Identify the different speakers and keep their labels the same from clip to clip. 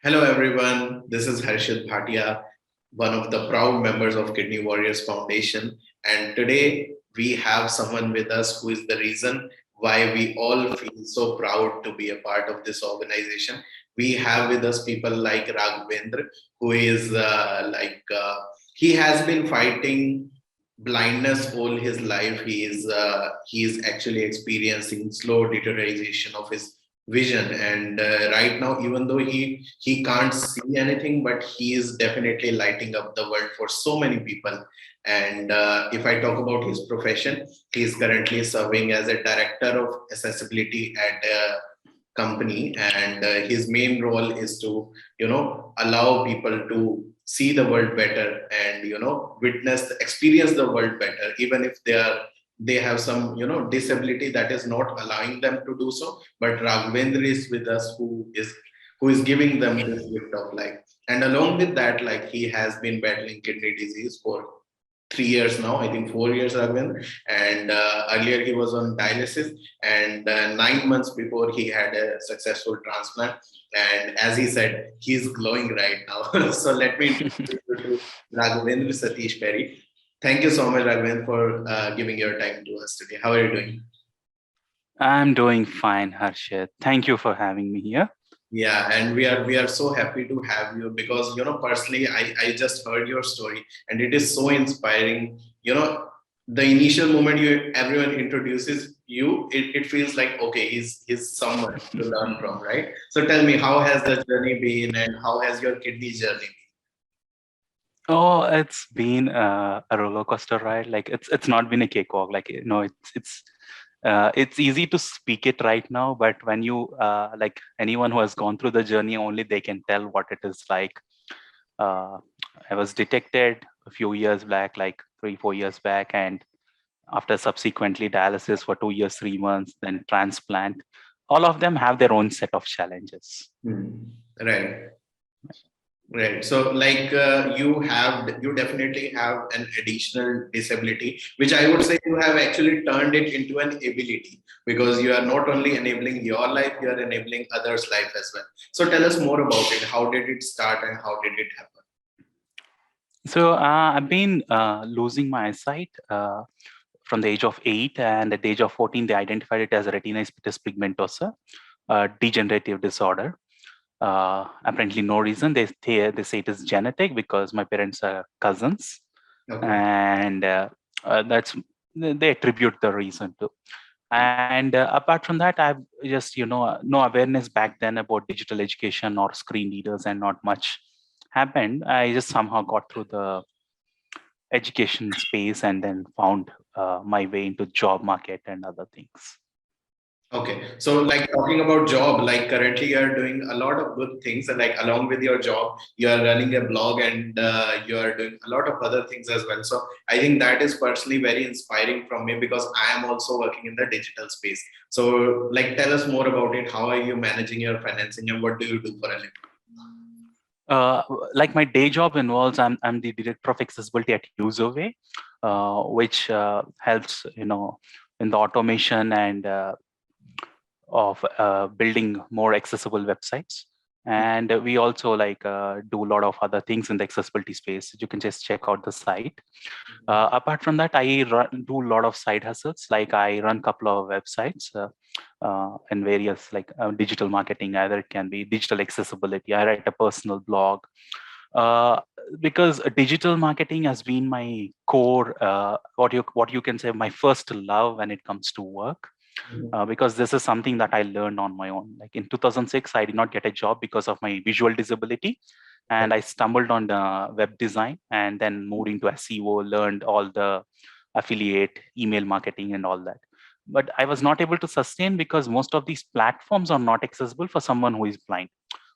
Speaker 1: Hello, everyone. This is Harshit Bhatia, one of the proud members of Kidney Warriors Foundation. And today we have someone with us who is the reason why we all feel so proud to be a part of this organization. We have with us people like Raghavendra, who is he has been fighting blindness all his life. He is actually experiencing slow deterioration of his vision, and right now, even though he can't see anything, but he is definitely lighting up the world for so many people. And if I talk about his profession, he is currently serving as a director of accessibility at a company, and his main role is to allow people to see the world better, and witness experience the world better, even if they have some disability that is not allowing them to do so. But Raghavendra is with us, who is giving them this gift of life. And along with that, like, he has been battling kidney disease for 3 years now, I think 4 years, Raghavendra. And earlier he was on dialysis, and 9 months before he had a successful transplant. And as he said, he's glowing right now. So let me introduce you to Raghavendra Satish Peri. Thank you so much, Raghavendra, for giving your time to us today. How are you doing?
Speaker 2: I'm doing fine, Harshit. Thank you for having me here.
Speaker 1: Yeah, and we are so happy to have you, because personally, I just heard your story, and it is so inspiring. The initial moment everyone introduces you, it feels like, okay, he's someone to learn from, right? So tell me, how has the journey been, and how has your kidney journey
Speaker 2: Oh, it's been a roller coaster ride. Like it's not been a cakewalk. Like it's easy to speak it right now, but when you like anyone who has gone through the journey, only they can tell what it is like. Uh, I was detected a few years back, like 3, 4 years back, and after subsequently dialysis for 2 years, 3 months, then transplant. All of them have their own set of challenges.
Speaker 1: been? Right. Right. So, like, you definitely have an additional disability, which I would say you have actually turned it into an ability, because you are not only enabling your life, you are enabling others' life as well. So, tell us more about it. How did it start, and how did it happen?
Speaker 2: So I've been losing my eyesight from the age of 8, and at the age of 14, they identified it as retinitis pigmentosa, a degenerative disorder. Apparently, no reason. They say it is genetic because my parents are cousins,
Speaker 1: Okay.
Speaker 2: and that's they attribute the reason to. And apart from that, I've just no awareness back then about digital education or screen readers, and not much happened. I just somehow got through the education space and then found my way into job market and other things.
Speaker 1: Okay. So, like, talking about job, like, currently you are doing a lot of good things, and like, along with your job, you are running a blog, and you are doing a lot of other things as well. So, I think that is personally very inspiring from me, because I am also working in the digital space. So, like, tell us more about it. How are you managing your financing, and what do you do for a living?
Speaker 2: Uh, like my day job involves, I'm the director of accessibility at Userway, which helps in the automation and of building more accessible websites. And we also do a lot of other things in the accessibility space. You can just check out the site. Apart from that, do a lot of side hustles. Like I run a couple of websites and various digital marketing. Either it can be digital accessibility. I write a personal blog uh, because digital marketing has been my core. What you can say my first love when it comes to work.
Speaker 1: Mhm.
Speaker 2: Because this is something that I learned on my own. Like in 2006, I did not get a job because of my visual disability, and I stumbled on web design and then moved into SEO, learned all the affiliate, email marketing, and all that. But I was not able to sustain because most of these platforms are not accessible for someone who is blind.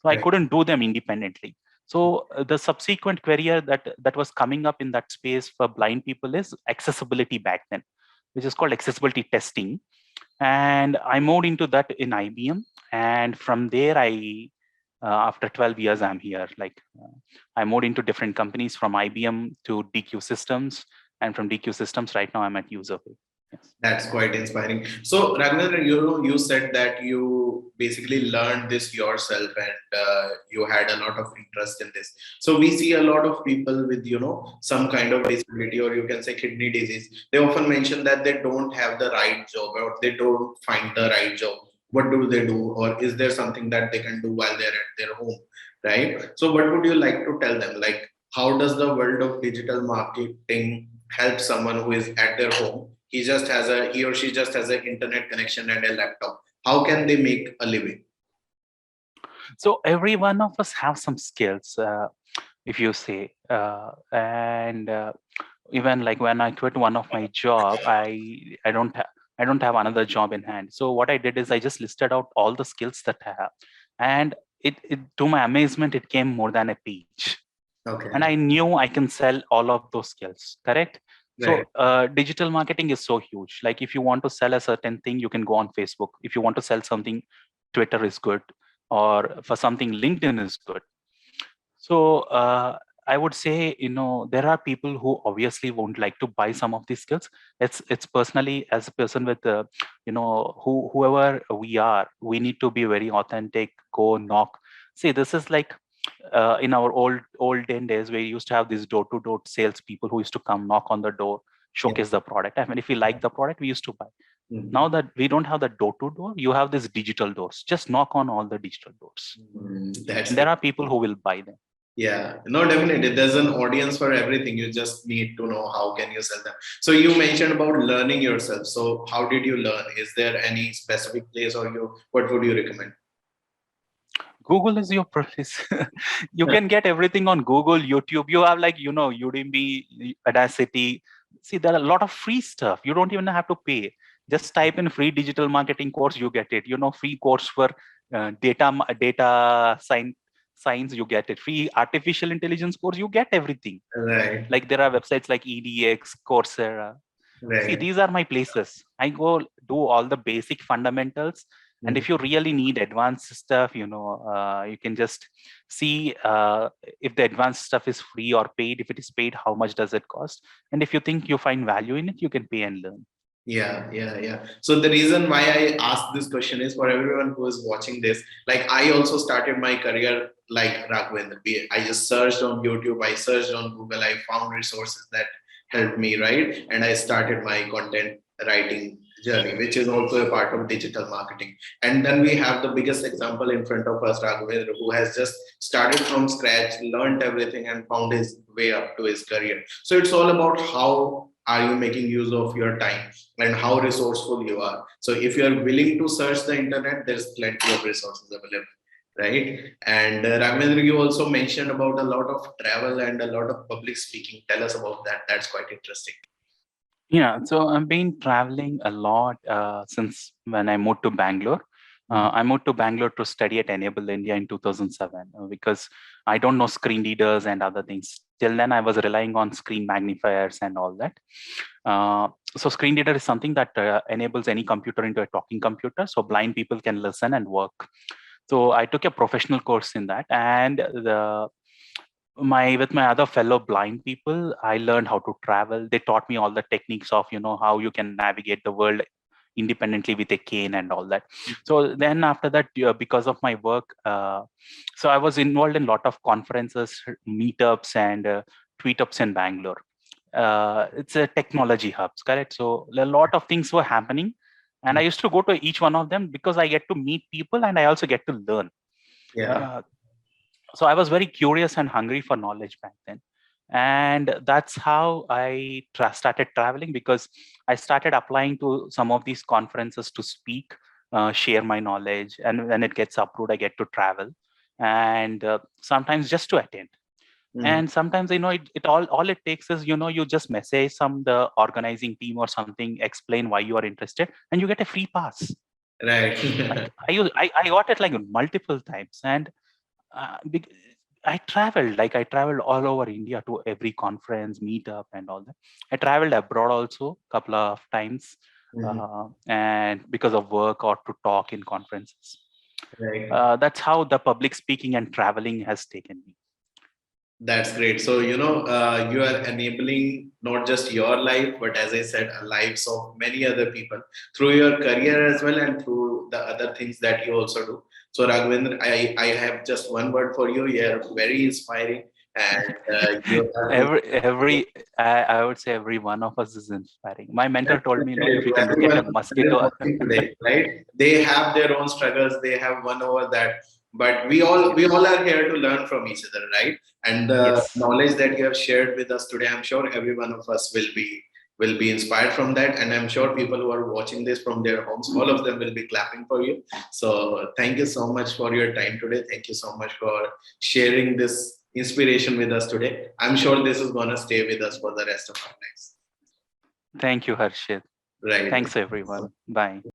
Speaker 2: So I
Speaker 1: Right.
Speaker 2: couldn't do them independently. So the subsequent career that was coming up in that space for blind people is accessibility back then, which is called accessibility testing. And I moved into that in IBM, and from there after 12 years I'm here. I moved into different companies from IBM to DQ Systems, and from DQ Systems right now I'm at Userway. Yes.
Speaker 1: That's quite inspiring. So, Raghavendra, you said that you basically learned this yourself and you had a lot of interest in this. So, we see a lot of people with, some kind of disability or you can say kidney disease. They often mention that they don't have the right job or they don't find the right job. What do they do? Or is there something that they can do while they're at their home? Right. So, what would you like to tell them? Like, how does the world of digital marketing help someone who is at their home? He or she just has an internet connection and a laptop. How can they make a living?
Speaker 2: So every one of us have some skills, if you say, and even like when I quit one of my job, I don't have another job in hand. So what I did is I just listed out all the skills that I have, and it to my amazement, it came more than a page. And
Speaker 1: Okay.
Speaker 2: I knew I can sell all of those skills, correct?
Speaker 1: Right.
Speaker 2: So digital marketing is so huge. Like if you want to sell a certain thing, you can go on Facebook. If you want to sell something, Twitter is good, or for something, LinkedIn is good. So I would say, there are people who obviously won't like to buy some of these skills. It's personally, as a person with, whoever we are, we need to be very authentic. Go knock. See, this is like in our olden days, we used to have these door-to-door sales people who used to come knock on the door,
Speaker 1: Yeah.
Speaker 2: showcase the product. I mean, if we like the product, we used to buy. Now
Speaker 1: Mhm.
Speaker 2: that we don't have the door-to-door, you have these digital doors. Just knock on all the digital doors,
Speaker 1: That's
Speaker 2: and
Speaker 1: it.
Speaker 2: there are people who will buy them.
Speaker 1: Yeah, no, definitely. There's an audience for everything. You just need to know how can you sell them. So you mentioned about learning yourself. So how did you learn? Is there any specific place or what would you recommend?
Speaker 2: Google is your place. You can get everything on Google, YouTube. You have like, Udemy, Audacity. See, there are a lot of free stuff. You don't even have to pay. Just type in free digital marketing course, you get it. Free course for data science, you get it. Free artificial intelligence course, you get everything.
Speaker 1: Right,
Speaker 2: Like there are websites like EDX, Coursera. See,
Speaker 1: right.
Speaker 2: these are my places. I go do all the basic fundamentals. And
Speaker 1: Mhm.
Speaker 2: if you really need advanced stuff, you can just see if the advanced stuff is free or paid. If it is paid, how much does it cost? And if you think you find value in it, you can pay and learn.
Speaker 1: Yeah, yeah, yeah. So the reason why I asked this question is for everyone who is watching this. Like I also started my career like Raghavendra. I just searched on YouTube, I searched on Google, I found resources that helped me, right? And I started my content writing journey, which is also a part of digital marketing. And then we have the biggest example in front of us, Raghavendra, who has just started from scratch, learned everything, and found his way up to his career. So it's all about how are you making use of your time and how resourceful you are. So if you are willing to search the internet, there's plenty of resources available, right? And Raghavendra, you also mentioned about a lot of travel and a lot of public speaking. Tell us about that. That's quite interesting.
Speaker 2: Yeah, so I've been traveling a lot since when I moved to Bangalore.
Speaker 1: Mhm.
Speaker 2: I moved to Bangalore to study at Enable India in 2007 because I don't know screen readers and other things. Till then, I was relying on screen magnifiers and all that. Uh, so screen reader is something that enables any computer into a talking computer, so blind people can listen and work. So I took a professional course in that, and my with my other fellow blind people, I learned how to travel. They taught me all the techniques of how you can navigate the world independently with a cane and all that. So then after that, because of my work, so I was involved in a lot of conferences, meetups, and tweetups in Bangalore. It's a technology hubs, correct? So a lot of things were happening, and I used to go to each one of them because I get to meet people and I also get to learn.
Speaker 1: Yeah.
Speaker 2: Uh, so I was very curious and hungry for knowledge back then, and that's how I started traveling, because I started applying to some of these conferences to speak, share my knowledge, and when it gets approved, I get to travel, and sometimes just to attend.
Speaker 1: Mhm.
Speaker 2: And sometimes, it all it takes is, you just message the organizing team or something, explain why you are interested, and you get a free pass.
Speaker 1: Right.
Speaker 2: Like I got it like multiple times. And uh, bec- I traveled all over India to every conference, meetup, and all that. I traveled abroad also a couple of times,
Speaker 1: Mhm.
Speaker 2: and because of work or to talk in conferences.
Speaker 1: Right.
Speaker 2: That's how the public speaking and traveling has taken me.
Speaker 1: That's great. So, you are enabling not just your life, but as I said, lives of many other people through your career as well and through the other things that you also do. So, Raghavendra, I have just one word for you. You're very inspiring, and you have been.
Speaker 2: I would say every one of us is inspiring. My mentor told me, if you can look at
Speaker 1: Everyone
Speaker 2: a
Speaker 1: is
Speaker 2: mosquito.
Speaker 1: watching today, right? They have their own struggles. They have won over that, but we all are here to learn from each other, right? And the
Speaker 2: Yes.
Speaker 1: knowledge that you have shared with us today, I'm sure every one of us will be inspired from that, and I'm sure people who are watching this from their homes, all of them will be clapping for you. So thank you so much for your time today. Thank you so much for sharing this inspiration with us today. I'm sure this is gonna stay with us for the rest of our lives.
Speaker 2: Thank you, Harshit.
Speaker 1: Right.
Speaker 2: Thanks, everyone. Bye.